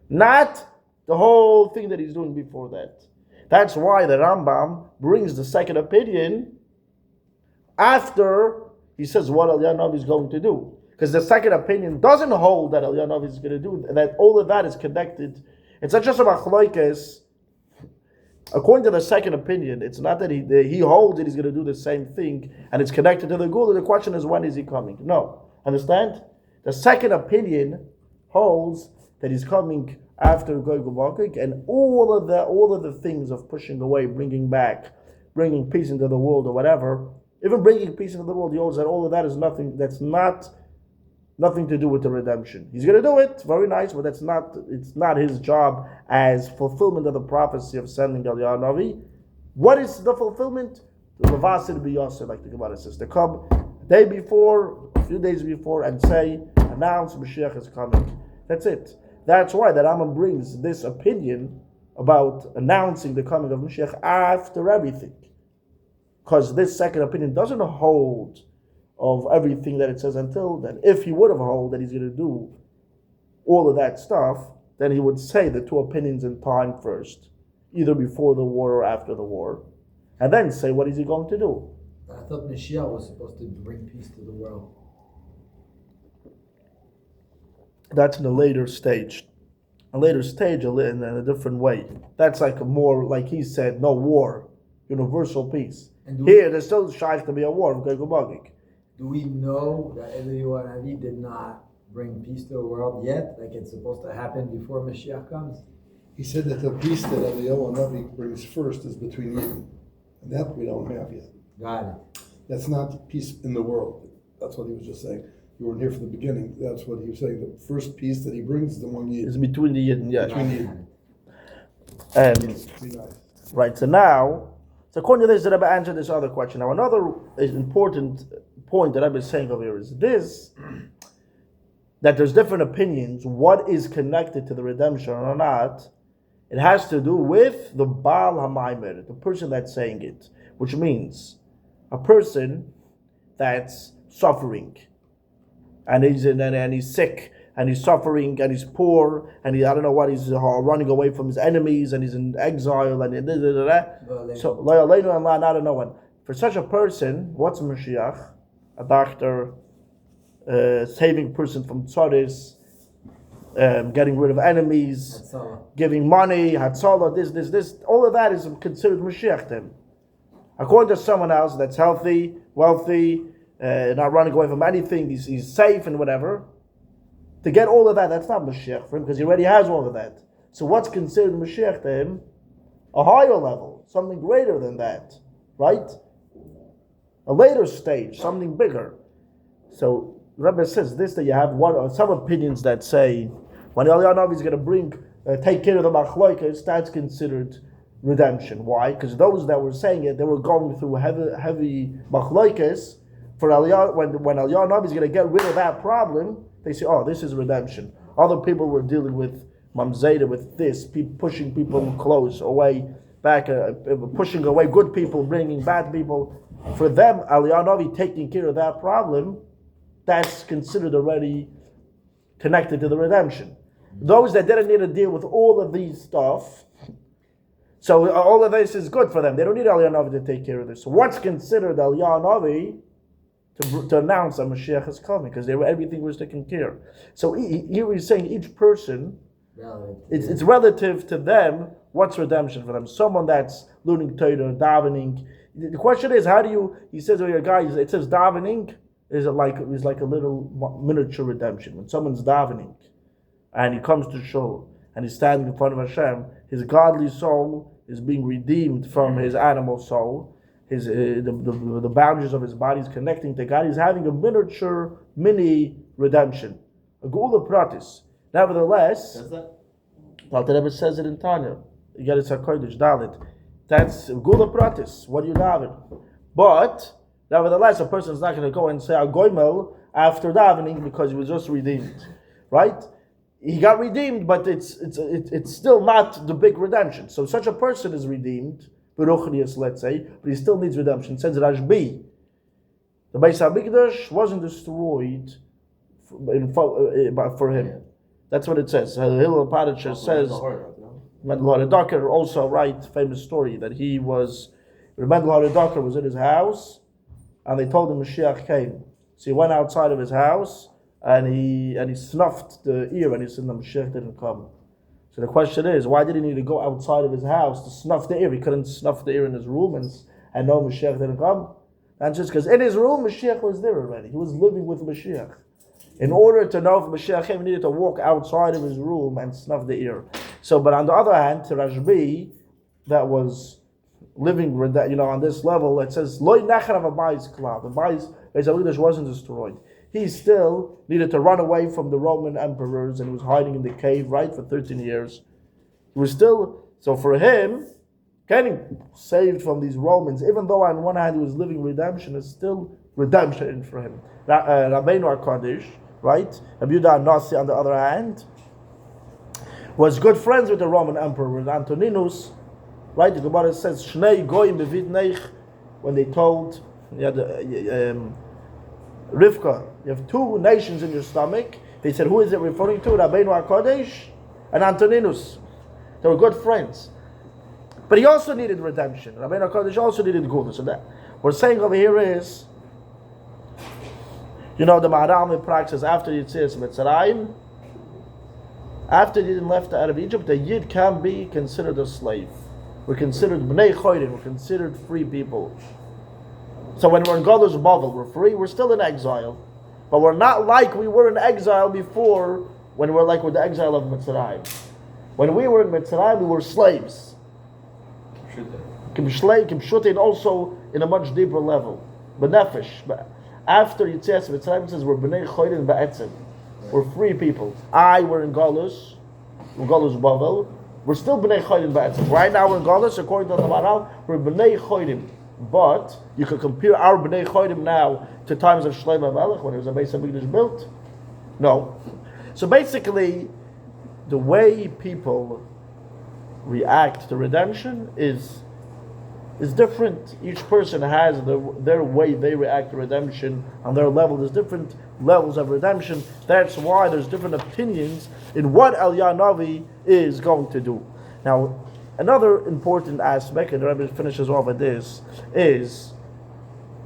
A: Not the whole thing that he's doing before that. That's why the Rambam brings the second opinion after he says what Eliyahu Navi is going to do. Because the second opinion doesn't hold that Eliyahu Navi is going to do, that all of that is connected. It's not just about machlokes. According to the second opinion, it's not that he holds that he's going to do the same thing and it's connected to the Gula. The question is, when is he coming? No. Understand? The second opinion holds that he's coming after Gog and Magog, and all of the things of pushing away, bringing back, bringing peace into the world or whatever, even bringing peace into the world, he holds that all of that is nothing. That's nothing to do with the redemption. He's going to do it, very nice, but it's not his job as fulfillment of the prophecy of sending Eliyahu Navi. What is the fulfillment? The Levasid B'Yasser, like the Gemara says, to come a day before, a few days before, and announce Mashiach is coming. That's it. That's why the Rambam brings this opinion about announcing the coming of Mashiach after everything. Because this second opinion doesn't hold of everything that it says until then. If he would have held that he's going to do all of that stuff, then he would say the two opinions in time first, either before the war or after the war, and then say what is he going to do.
F: I thought Mashiach was supposed to bring peace to the world.
A: That's in a later stage. In a different way. That's like a more, like he said, no war, universal peace. Here, there's still shaykh to be a war of Gog and Magog.
F: Do we know that Eliyahu Navi did not bring peace to the world yet? Like it's supposed to happen before Mashiach comes?
C: He said that the peace that Eliyahu Navi brings first is between you. And that we don't have yet.
F: Got it.
C: That's not peace in the world. That's what he was just saying. You weren't here for the beginning. That's what he was saying. The first peace that he brings is among you.
A: It's between the Yid and Yid.
C: Between you.
A: And
C: Be nice.
A: right, so according to this, the Rebbe answered this other question. Now, another important point that I've been saying over here is this, that there's different opinions. What is connected to the redemption or not? It has to do with the Baal HaMaimer, the person that's saying it, which means a person that's suffering, and he's sick, and he's suffering, and he's poor, and he's running away from his enemies, and he's in exile, and so not no one. For such a person, what's Mashiach? A doctor, saving person from tzaris, getting rid of enemies, giving money, Hatzalah, this, all of that is considered Mashiach to him. According to someone else that's healthy, wealthy, not running away from anything, he's safe and whatever, to get all of that, that's not Mashiach for him, because he already has all of that. So what's considered Mashiach to him? A higher level, something greater than that, right? A later stage, something bigger. So Rebbe says this, that you have some opinions that say when Eliyahu Navi is going to take care of the machlokes, that's considered redemption. Why? Because those that were saying it, they were going through heavy machlokes. For Eliyahu, when Eliyahu Navi is going to get rid of that problem, they say, oh, this is redemption. Other people were dealing with mamzeda, with this, pushing people close away, back, pushing away good people, bringing bad people. For them, Eliyahu Navi taking care of that problem, that's considered already connected to the redemption. Those that didn't need to deal with all of these stuff, so all of this is good for them. They don't need Eliyahu Navi to take care of this. So what's considered Eliyahu Navi to announce that Mashiach is coming? Because everything was taken care of. So here he's saying each person, it's relative to them. What's redemption for them? Someone that's learning Torah, davening. The question is, how do you? He says, "Oh, your guys." It says davening is like a little miniature redemption. When someone's davening, and he comes to shul, and he's standing in front of Hashem, his godly soul is being redeemed from his animal soul. His the boundaries of his body is connecting to God. He's having a mini redemption, a gula pratis. Nevertheless,
B: Does that?
A: Alter Rebbe says it in Tanya. You got it Kodesh Dalit. That's gula pratis. What do you daven? But nevertheless, a person is not going to go and say Agoimel after davening because he was just redeemed, right? He got redeemed, but it's still not the big redemption. So such a person is redeemed, Beruchnius, let's say, but he still needs redemption. It says Rashbi, the Beis HaMikdash wasn't destroyed for him. That's what it says. Hillel Parasha says. Mendel HaRedaker also famous story that he was. Mendel HaRedaker was in his house, and they told him Mashiach came. So he went outside of his house. And he snuffed the ear, and he said, "The Mashiach didn't come." So the question is, why did he need to go outside of his house to snuff the ear? He couldn't snuff the ear in his room and know Mashiach didn't come. And just because in his room Mashiach was there already, he was living with Mashiach. In order to know if Mashiach came, he needed to walk outside of his room and snuff the ear. So, but on the other hand, to Rashbi, that was living, on this level, it says, "Loi nechar v'bayis klal." The Beis HaMikdash wasn't destroyed. He still needed to run away from the Roman emperors, and he was hiding in the cave, for 13 years. He was still, so for him, getting saved from these Romans, even though on one hand he was living redemption, is still redemption for him. Rabbeinu HaKadosh, right? Rabbi Yehuda Nasi, on the other hand, was good friends with the Roman emperor, with Antoninus, right? The Gemara says, Shnei goyim b'vidneich, when they told, Rivka, you have two nations in your stomach. They said, who is it referring to? Rabbeinu HaKadosh and Antoninus. They were good friends. But he also needed redemption. Rabbeinu HaKadosh also needed Gula. So that we're saying over here is, the Maharam practices after Yitzias Mitzrayim, after the Yid left out of Egypt, the Yid can be considered a slave. We're considered Bnei Choyrim, we're considered free people. So when we're in Golus Bavel, we're free, we're still in exile. But we're not like we were in exile before, when we're like with the exile of Mitzrayim. When we were in Mitzrayim, we were slaves. Kimshutin also in a much deeper level. Benefesh. After Yitzias Mitzrayim, it says we're Bnei Choyrim Ba'etzim. We're free people. We're in Golus Bavel. We're still Bnei Choyrim Ba'etzim. Right now we're in Golus, according to the Maharal, we're Bnei Choyrim. But you could compare our Bnei Choyrim now to times of Shlomo Melech when there was a Beis HaMikdash built. No. So basically, the way people react to redemption is different. Each person has their way they react to redemption on their level. There's different levels of redemption. That's why there's different opinions in what Eliyahu Navi is going to do. Now, another important aspect, and the Rebbe finishes off with this, is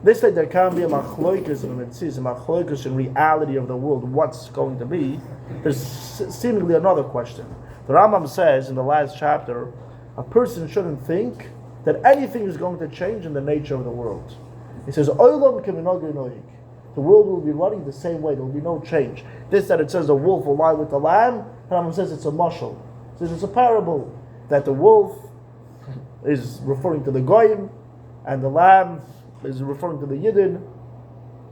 A: this that there can be a machloikus in mitzvahs, a machloikus in reality of the world, what's going to be. There's seemingly another question. The Rambam says in the last chapter, a person shouldn't think that anything is going to change in the nature of the world. He says, Olam k'minhag nohig. The world will be running the same way, there will be no change. This that it says the wolf will lie with the lamb, the Rambam says it's a mashal. It says it's a parable. That the wolf is referring to the Goyim, and the lamb is referring to the Yidden,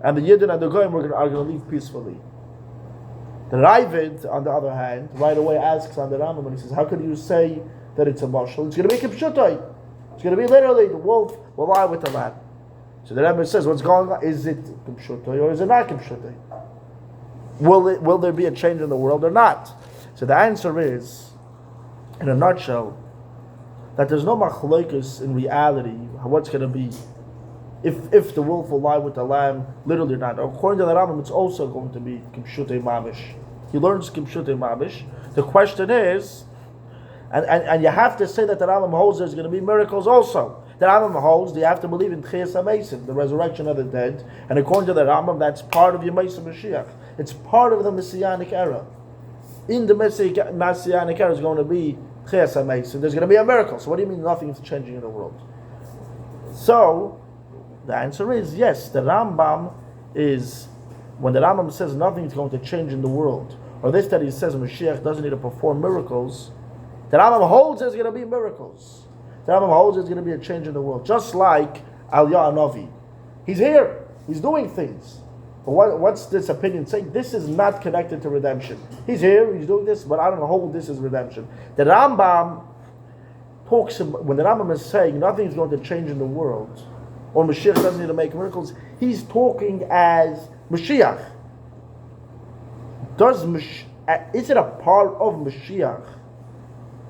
A: and the Yidden and the Goyim are going to live peacefully. The Ravid, on the other hand, right away asks on the Rambam, and he says, how can you say that it's a mashal? It's going to be kipshutai. It's going to be literally the wolf will lie with the lamb. So the Rambam says, what's going on? Is it kipshutai or is it not kipshutai? Will there be a change in the world or not? So the answer is, in a nutshell, that there's no machloikus in reality, what's going to be, if the wolf will lie with the lamb, literally or not. According to the Rambam, it's also going to be kipshutei mamish. He learns Kimshute Mabish. The question is, and you have to say that the Rambam holds there's going to be miracles also. The Rambam holds you have to believe in Tchias HaMeisim, the resurrection of the dead, and according to the Rambam, that's part of Yemais Mashiach. It's part of the Messianic era. In the Messianic era is going to be Tchias HaMeisim. There's going to be a miracle. So what do you mean nothing's changing in the world? So the answer is yes. The Rambam is, when the Rambam says nothing's going to change in the world, or this that he says Mashiach doesn't need to perform miracles, the Rambam holds there's going to be miracles. The Rambam holds there's going to be a change in the world. Just like Aliyah Hanavi. He's here. He's doing things. But what's this opinion saying? This is not connected to redemption. He's here, he's doing this, but I don't hold this as redemption. The Rambam talks about, when the Rambam is saying nothing's going to change in the world, or Mashiach doesn't need to make miracles, he's talking as Mashiach. Is it a part of Mashiach,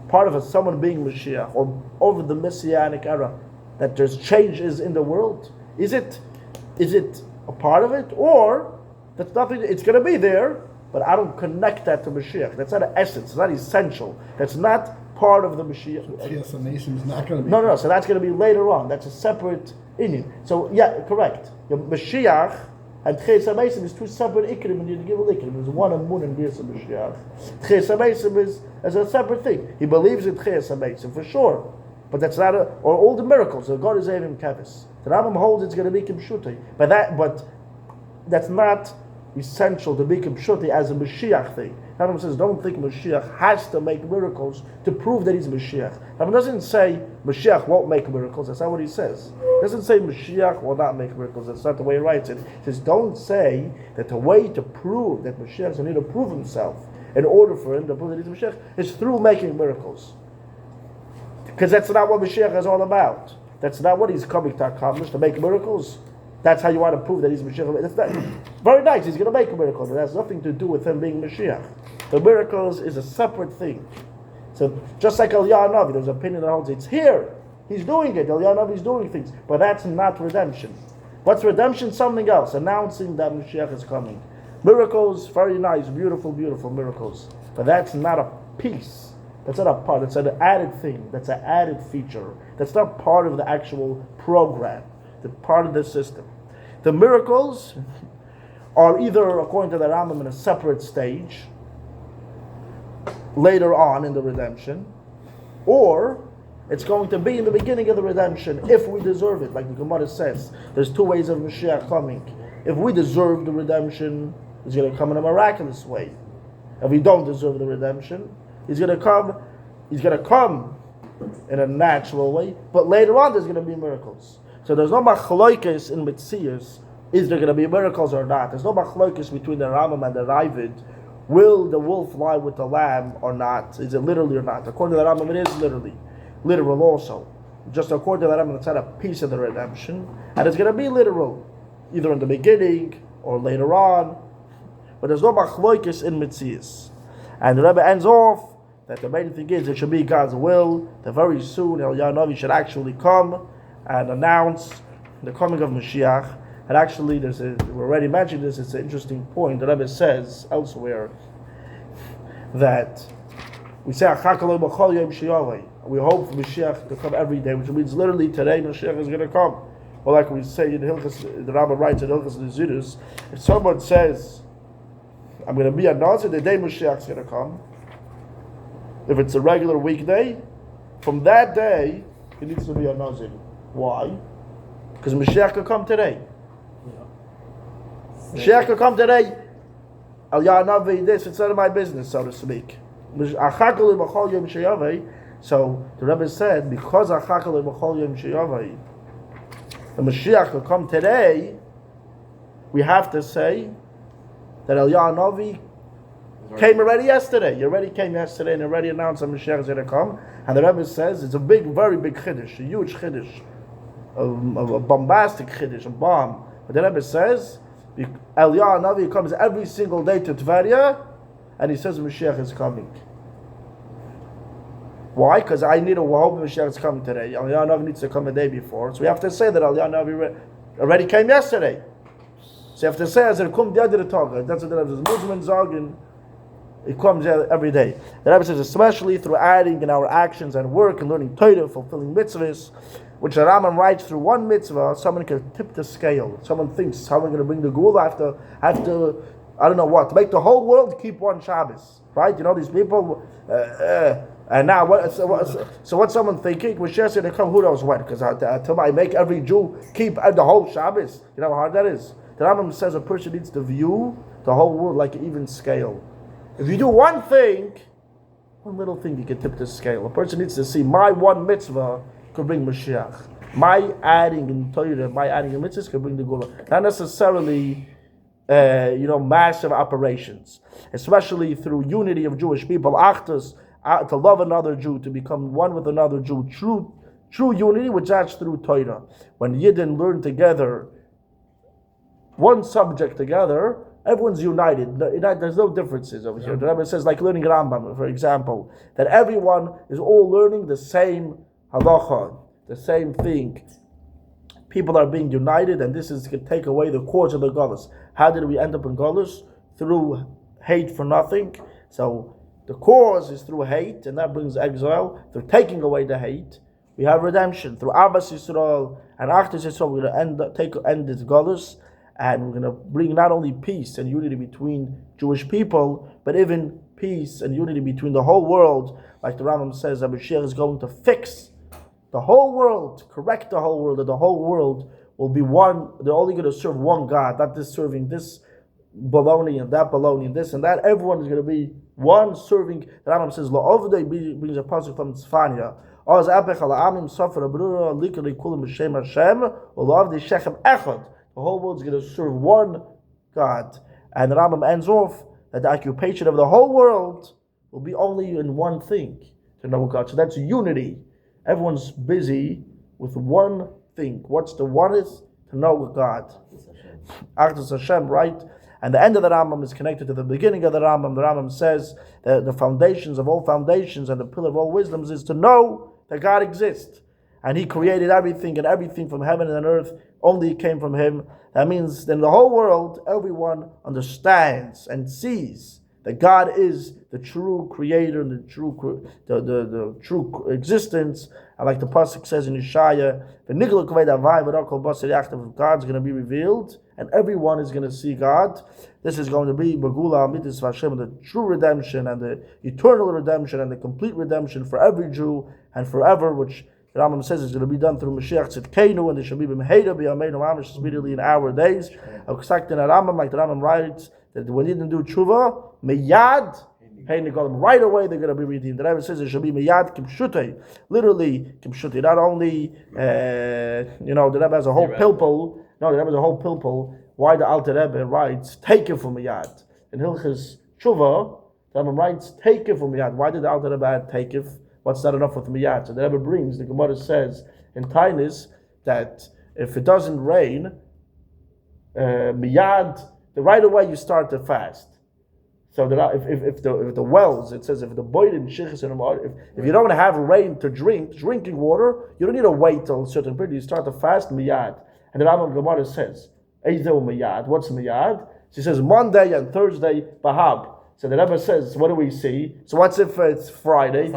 A: part of someone being Mashiach, or over the Messianic era, that there's changes in the world? Is it a part of it, or that's nothing? It's going to be there, but I don't connect that to Mashiach. That's not an essence. It's not essential. That's not part of the Mashiach.
C: Tchias HaMeisim is not going to be.
A: No. So that's going to be later on. That's a separate Indian. So yeah, correct. Your Mashiach and Tchias HaMeisim is two separate ikrim, and you give a ikrim. There's one amun and Bias Mashiach. Tchias HaMeisim is a separate thing. He believes in Tchias HaMeisim for sure, but that's not or all the miracles. So God is Evim Kevis. The Rambam holds it's going to be Kimshuti, but that's not essential to be Kimshuti as a Mashiach thing. The Rambam says don't think Mashiach has to make miracles to prove that he's Mashiach. The Rambam doesn't say Mashiach won't make miracles. That's not what he says. He doesn't say Mashiach will not make miracles. That's not the way he writes it. He says don't say that the way to prove that Mashiach is going to prove himself in order for him to prove that he's Mashiach is through making miracles. Because that's not what Mashiach is all about. That's not what he's coming to accomplish, to make miracles. That's how you want to prove that he's Mashiach. That's not, very nice, he's going to make a miracle, but that has nothing to do with him being Mashiach. The miracles is a separate thing. So just like Aliyah Hanavi, there's an opinion that holds it's here. He's doing it. Aliyah Hanavi is doing things. But that's not redemption. What's redemption? Something else. Announcing that Mashiach is coming. Miracles, very nice, beautiful, beautiful miracles. But that's not a piece. That's not a part. That's an added thing. That's an added feature. That's not part of the actual program. The part of the system. The miracles are either, according to the Rambam, in a separate stage, later on in the redemption, or it's going to be in the beginning of the redemption if we deserve it. Like the Gemara says, there's two ways of Mashiach coming. If we deserve the redemption, he's going to come in a miraculous way. If we don't deserve the redemption, he's going to come in a natural way, but later on there's going to be miracles. So there's no machloikis in Metzias, is there going to be miracles or not? There's no machloikis between the Rambam and the Ravid. Will the wolf lie with the lamb or not? Is it literally or not? According to the Rambam, it is literal also. Just according to the Rambam, it's not a piece of the redemption, and it's going to be literal, either in the beginning or later on. But there's no machloikis in Metzias. And the Rebbe ends off that the main thing is it should be God's will that very soon Aliyah Hanavi should actually come and announce the coming of Mashiach. And actually, we already mentioned this, it's an interesting point. The Rebbe says elsewhere that we say, we hope for Mashiach to come every day, which means literally today Mashiach is going to come. Or like we say in Hilchas, the Rebbe writes in Hilchas Nizirus, if someone says, I'm going to be a Nazir the day Mashiach is going to come, if it's a regular weekday, from that day, he needs to be a Nazir. Why? Because Mashiach could come today. Mashiach could come today. Aliyah Hanavi, this, it's none of my business, so to speak. So the Rebbe said, because the Mashiach could come today, we have to say that Aliyah Hanavi came already yesterday. He already came yesterday and already announced that Mashiach is going to come. And the Rebbe says it's a very big chiddush, a huge chiddush, a bombastic chiddush, a bomb. But the Rebbe says Aliyah Hanavi comes every single day to Tveria, and he says Mashiach is coming. Why? Because I need to hope Mashiach is coming today. Aliyah Hanavi needs to come a day before, so we have to say that Aliyah Hanavi already came yesterday. So you have to say as er kommt der Tag. That's what the Rebbe says. Muslims sagen, It comes every day. The Rebbe says, especially through adding in our actions and work and learning Torah, fulfilling mitzvahs, which the Rambam writes through one mitzvah, someone can tip the scale. Someone thinks, how am I going to bring the Gula? I have to, I don't know what, to make the whole world keep one Shabbos. Right? You know, these people, and now, so what's someone thinking? We share to come who knows when, because until I make every Jew keep the whole Shabbos, you know how hard that is? The Rambam says a person needs to view the whole world like an even scale. If you do one thing, one little thing, you can tip the scale. A person needs to see my one mitzvah could bring Mashiach. My adding in Torah, my adding in mitzvahs could bring the Gula. Not necessarily, massive operations. Especially through unity of Jewish people, Achdus, to love another Jew, to become one with another Jew. True unity, which acts through Torah. When Yidden learn together, one subject together, everyone's united. There's no differences over here. The Rebbe says, like learning Rambam, for example, that everyone is all learning the same halacha, the same thing. People are being united, and this is going to take away the cause of the Gullus. How did we end up in Gullus? Through hate for nothing. So the cause is through hate, and that brings exile. Through taking away the hate, we have redemption. Through Abbas Yisrael and Achdus Yisrael, we're going to end this Gullus. And we're going to bring not only peace and unity between Jewish people, but even peace and unity between the whole world. Like the Rambam says, Mashiach is going to fix the whole world, correct the whole world, that the whole world will be one. They're only going to serve one God, not this serving this baloney and that baloney and this and that. Everyone is going to be one serving. The Rambam says, La'ovdei brings a pasuk from Tzfania. Oz apech ala'amim sofer abrura likari kulim b'shem Hashem, u'la'ovdei shechem echad. The whole world is going to serve one God. And the Rambam ends off that the occupation of the whole world will be only in one thing, to know God. So that's unity. Everyone's busy with one thing. What's the one is? To know God. Achdus Hashem, right? And the end of the Rambam is connected to the beginning of the Rambam. The Rambam says that the foundations of all foundations and the pillar of all wisdoms is to know that God exists. And He created everything, and everything from heaven and earth only came from Him. That means that in the whole world, everyone understands and sees that God is the true creator and the true existence. And like the pasuk says in Yeshaya, God's going to be revealed, and everyone is going to see God. This is going to be Begula Amitis Vashem, the true redemption and the eternal redemption and the complete redemption for every Jew and forever, which the Rambam says it's going to be done through Mashiach Tzidkenu, and there shall be B'mheira B'yameinu Mamish speedily in our days. Like the Rambam writes that when you didn't do tshuva, meyad, right away they're going to be redeemed. The Rebbe says it should be meyad kimshutei, literally kimshutei. Not only, the Rebbe has a whole pilpul. No, the Rebbe has a whole pilpul. Why the Alter Rebbe writes take it from meyad in Hilchas tshuva? The Rebbe writes take it from meyad. Why did the Alter Rebbe add take it? What's not enough with miyad? So the Rebbe brings, the Gemara says in Tainis that if it doesn't rain, miyad, right away you start to fast. So that if the wells, it says if the boiling shichas and if you don't have rain to drinking water, you don't need to wait till a certain period. You start to fast miyad. And the Rambam Gemara says, Eizeu miyad. What's miyad? She says Monday and Thursday bahab. So the Rebbe says, what do we see? So what's if it's Friday? It's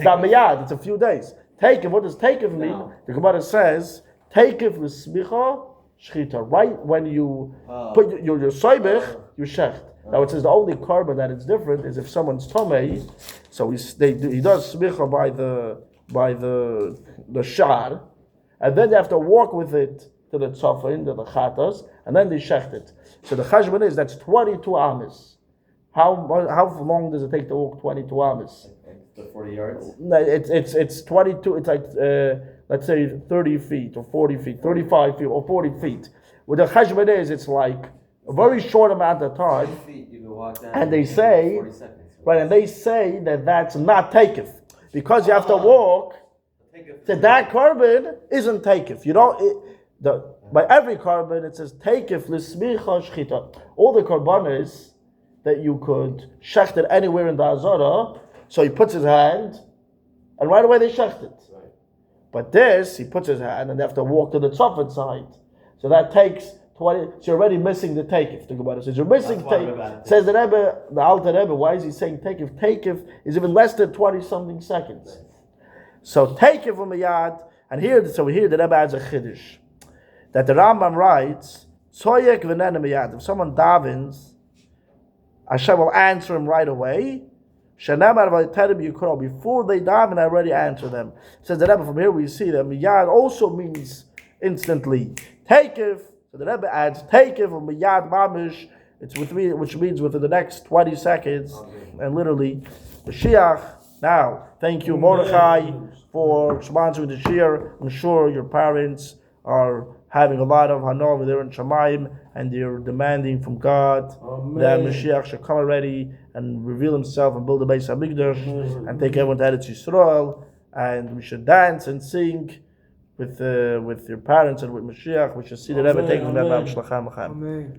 A: not miyad, it's a few days. Takev, what does takev mean? No. The Gemara says, takev l'smicha shchita. Right when you put your soibich, you shecht. Now it says the only carbon that is different is if someone's tomei, so he does smicha by the shar, and then they have to walk with it to the tzofin, to the chatas, and then they shecht it. So the cheshbon is that's 22 amis. How long does it take to walk 22 amas?
B: The 40 yards?
A: No, it's 22. It's like let's say 30 feet or 40 feet, 35 feet or 40 feet. With the cheshbon is it's like a very short amount of time.
B: 40 feet you can walk down.
A: And they say
B: 40 seconds.
A: Right, and they say that that's not takif because you have to walk. That carbon isn't takif. You don't. By every carbon it says takif l'smicha shchita. All the carbonas that you could shecht it anywhere in the Azara, so he puts his hand, and right away they shecht it. Right. But this, he puts his hand, and they have to walk to the tzofet side. So that takes 20, so you're already missing the takeif. The Gemara says you're missing
B: That's why
A: takeif.
B: Rebbe-
A: Says the Rebbe, the Alter Rebbe, why is he saying takeif? Takeif is even less than 20 something seconds. So takeif umiyad, and here the Rebbe adds a chiddush that the Rambam writes, Tzoyek v'nena miyad. If someone davens, Hashem will answer him right away. Shanamar v'ayterim yukro. Before they daven, I already answer them. Says the Rebbe, from here we see that miyad also means instantly. Takeif, so the Rebbe adds takeif or miyad mamish. It's with me, which means within the next 20 seconds, and literally Mashiach. Now, thank you, Mordechai, for sponsoring the shir. I'm sure your parents are having a lot of hana over there in Shamayim, and they're demanding from God that Mashiach should come already and reveal himself and build a Beis HaMikdash and take everyone to Eretz Yisrael, and we should dance and sing with your parents and with Mashiach. We should see the Rebbe taking that Shlacham.